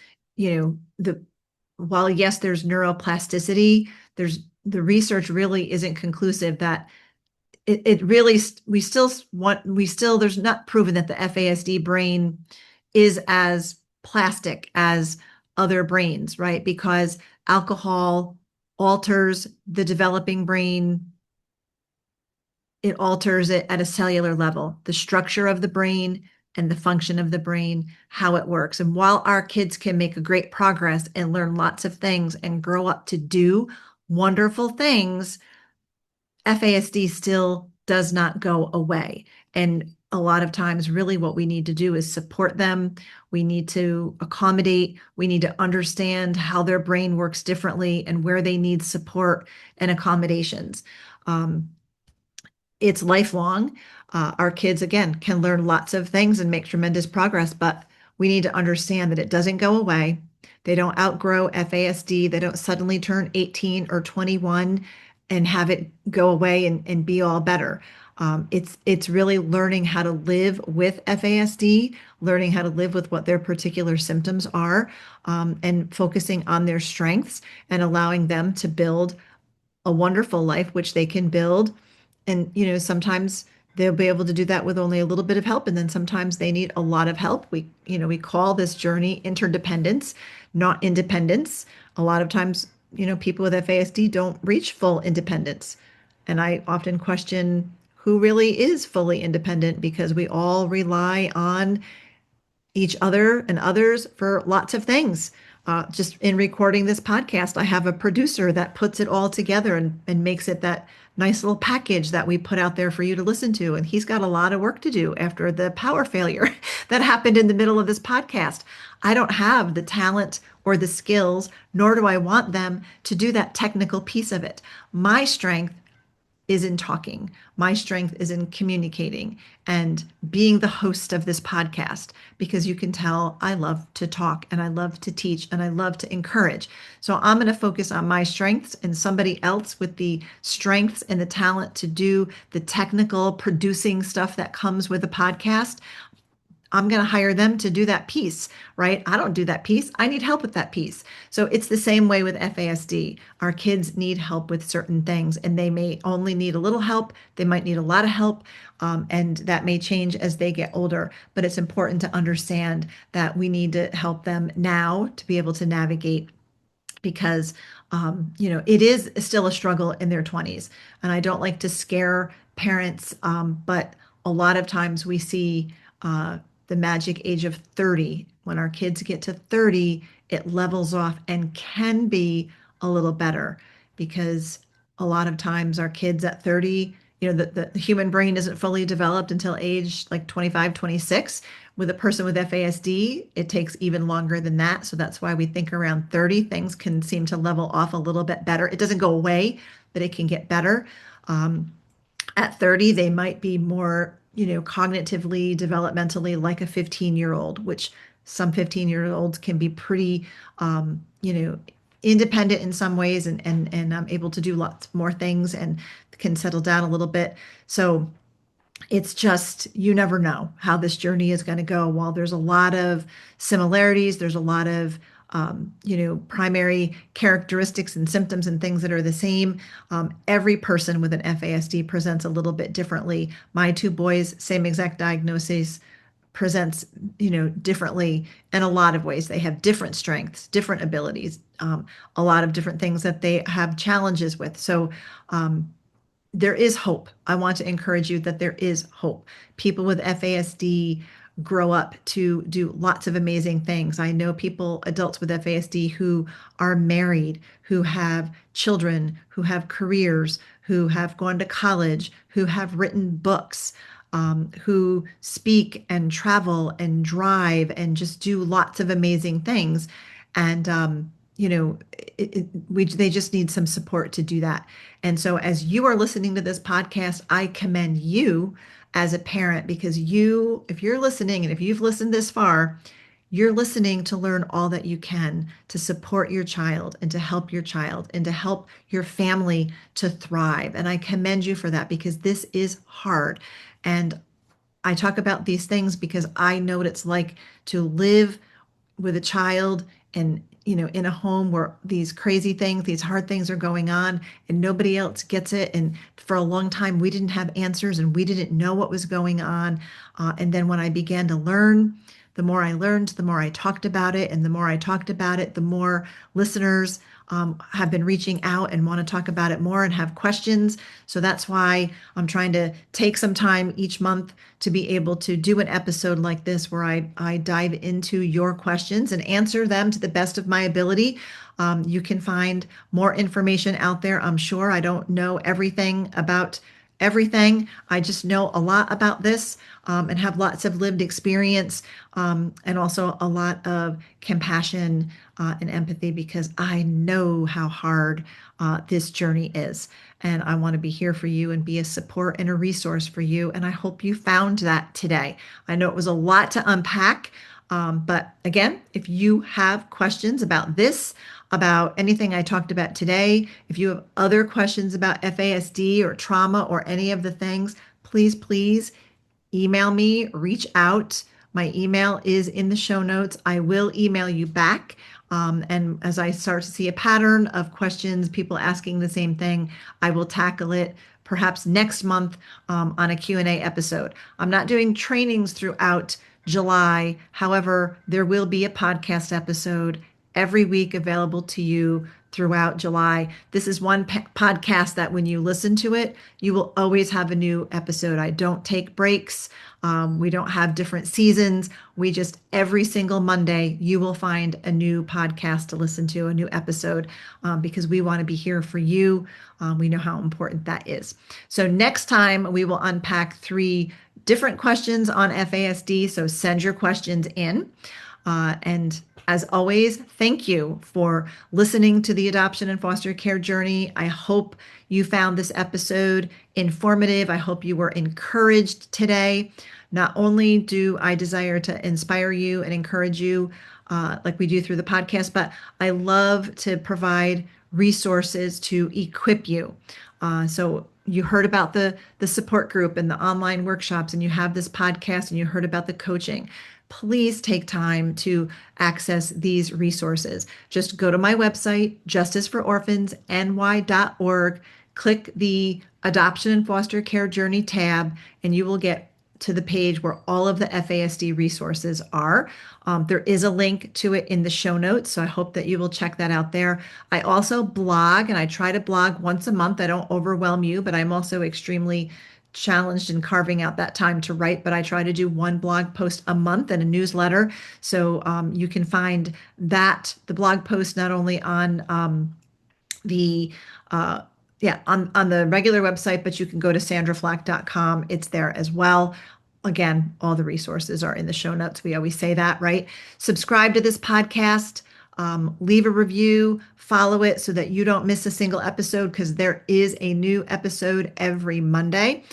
while yes, there's neuroplasticity, the research really isn't conclusive that there's not proven that the FASD brain is as plastic as other brains, right? Because alcohol alters the developing brain. It alters it at a cellular level, the structure of the brain and the function of the brain, how it works. And while our kids can make a great progress and learn lots of things and grow up to do wonderful things, FASD still does not go away. And a lot of times, really what we need to do is support them. We need to accommodate. We need to understand how their brain works differently and where they need support and accommodations. It's lifelong. Our kids, again, can learn lots of things and make tremendous progress, but we need to understand that it doesn't go away. They don't outgrow FASD. They don't suddenly turn 18 or 21 and have it go away and be all better. It's really learning how to live with FASD, learning how to live with what their particular symptoms are, and focusing on their strengths and allowing them to build a wonderful life, which they can build. And, sometimes they'll be able to do that with only a little bit of help. And then sometimes they need a lot of help. We call this journey interdependence, not independence. A lot of times, people with FASD don't reach full independence. And I often question who really is fully independent, because we all rely on each other and others for lots of things. Just in recording this podcast, I have a producer that puts it all together and makes it that nice little package that we put out there for you to listen to. And he's got a lot of work to do after the power failure that happened in the middle of this podcast. I don't have the talent or the skills, nor do I want them to do that technical piece of it. My strength is in talking. My strength is in communicating and being the host of this podcast, because you can tell I love to talk and I love to teach and I love to encourage. So I'm going to focus on my strengths, and somebody else with the strengths and the talent to do the technical producing stuff that comes with a podcast, I'm going to hire them to do that piece, right? I don't do that piece. I need help with that piece. So it's the same way with FASD. Our kids need help with certain things, and they may only need a little help. They might need a lot of help, and that may change as they get older. But it's important to understand that we need to help them now to be able to navigate, because it is still a struggle in their 20s. And I don't like to scare parents, but a lot of times we see the magic age of 30. When our kids get to 30, it levels off and can be a little better, because a lot of times our kids at 30, the human brain isn't fully developed until age like 25, 26. With a person with FASD, it takes even longer than that. So that's why we think around 30, things can seem to level off a little bit better. It doesn't go away, but it can get better. At 30, they might be more cognitively, developmentally like a 15-year-old, which some 15-year-olds can be pretty, independent in some ways and able to do lots more things and can settle down a little bit. So it's just, you never know how this journey is going to go. While there's a lot of similarities, there's a lot of primary characteristics and symptoms and things that are the same. Every person with an FASD presents a little bit differently. My two boys, same exact diagnosis, presents, differently in a lot of ways. They have different strengths, different abilities, a lot of different things that they have challenges with. So there is hope. I want to encourage you that there is hope. People with FASD grow up to do lots of amazing things. I know adults with FASD who are married, who have children, who have careers, who have gone to college, who have written books, who speak and travel and drive and just do lots of amazing things. And, they just need some support to do that. And so as you are listening to this podcast, I commend you as a parent, because if you're listening and if you've listened this far, you're listening to learn all that you can to support your child and to help your child and to help your family to thrive. And I commend you for that, because this is hard. And I talk about these things because I know what it's like to live with a child and in a home where these crazy things, these hard things are going on and nobody else gets it. And for a long time, we didn't have answers and we didn't know what was going on. And then when I began to learn, the more I learned, the more I talked about it. And the more I talked about it, the more listeners have been reaching out and want to talk about it more and have questions. So that's why I'm trying to take some time each month to be able to do an episode like this where I dive into your questions and answer them to the best of my ability. You can find more information out there. I'm sure I don't know everything about everything. I just know a lot about this and have lots of lived experience and also a lot of compassion and empathy, because I know how hard this journey is. And I want to be here for you and be a support and a resource for you. And I hope you found that today. I know it was a lot to unpack. But again, if you have questions about this, about anything I talked about today, if you have other questions about FASD or trauma or any of the things, please email me, reach out. My email is in the show notes. I will email you back. And as I start to see a pattern of questions, people asking the same thing, I will tackle it perhaps next month on a Q&A episode. I'm not doing trainings throughout July. However, there will be a podcast episode every week available to you throughout July. This is one podcast that when you listen to it, you will always have a new episode. I don't take breaks. We don't have different seasons. We just, every single Monday, you will find a new podcast to listen to, a new episode, because we want to be here for you. We know how important that is. So next time we will unpack 3 different questions on FASD. So send your questions in. And as always, thank you for listening to the adoption and foster care journey. I hope you found this episode informative. I hope you were encouraged today. Not only do I desire to inspire you and encourage you like we do through the podcast, but I love to provide resources to equip you. So you heard about the support group and the online workshops, and you have this podcast and you heard about the coaching. Please take time to access these resources. Just go to my website, justicefororphansny.org, click the Adoption and Foster Care Journey tab, and you will get to the page where all of the FASD resources are. There is a link to it in the show notes, so I hope that you will check that out there. I also blog, and I try to blog once a month. I don't overwhelm you, but I'm also extremely challenged in carving out that time to write, but I try to do 1 blog post a month and a newsletter. So you can find the blog post not only on the regular website, but you can go to sandraflach.com. It's there as well. Again, all the resources are in the show notes. We always say that, right? Subscribe to this podcast. Leave a review, follow it so that you don't miss a single episode, because there is a new episode every Monday.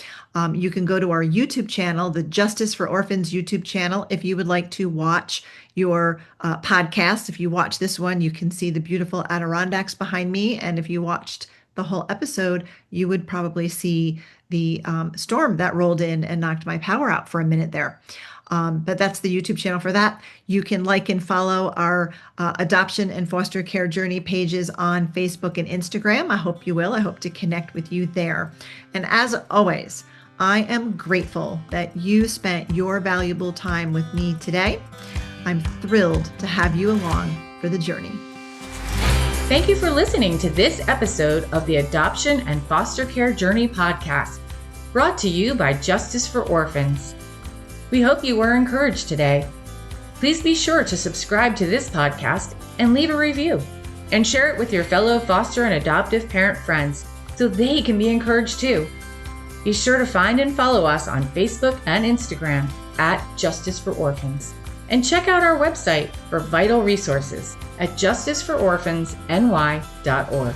You can go to our YouTube channel, the Justice for Orphans YouTube channel, if you would like to watch your podcast. If you watch this one, you can see the beautiful Adirondacks behind me. And if you watched the whole episode, you would probably see the storm that rolled in and knocked my power out for a minute there. But that's the YouTube channel for that. You can like and follow our adoption and foster care journey pages on Facebook and Instagram. I hope you will. I hope to connect with you there. And as always, I am grateful that you spent your valuable time with me today. I'm thrilled to have you along for the journey. Thank you for listening to this episode of the Adoption and Foster Care Journey podcast, brought to you by Justice for Orphans. We hope you were encouraged today. Please be sure to subscribe to this podcast and leave a review, and share it with your fellow foster and adoptive parent friends so they can be encouraged too. Be sure to find and follow us on Facebook and Instagram at Justice for Orphans. And check out our website for vital resources at justicefororphansny.org.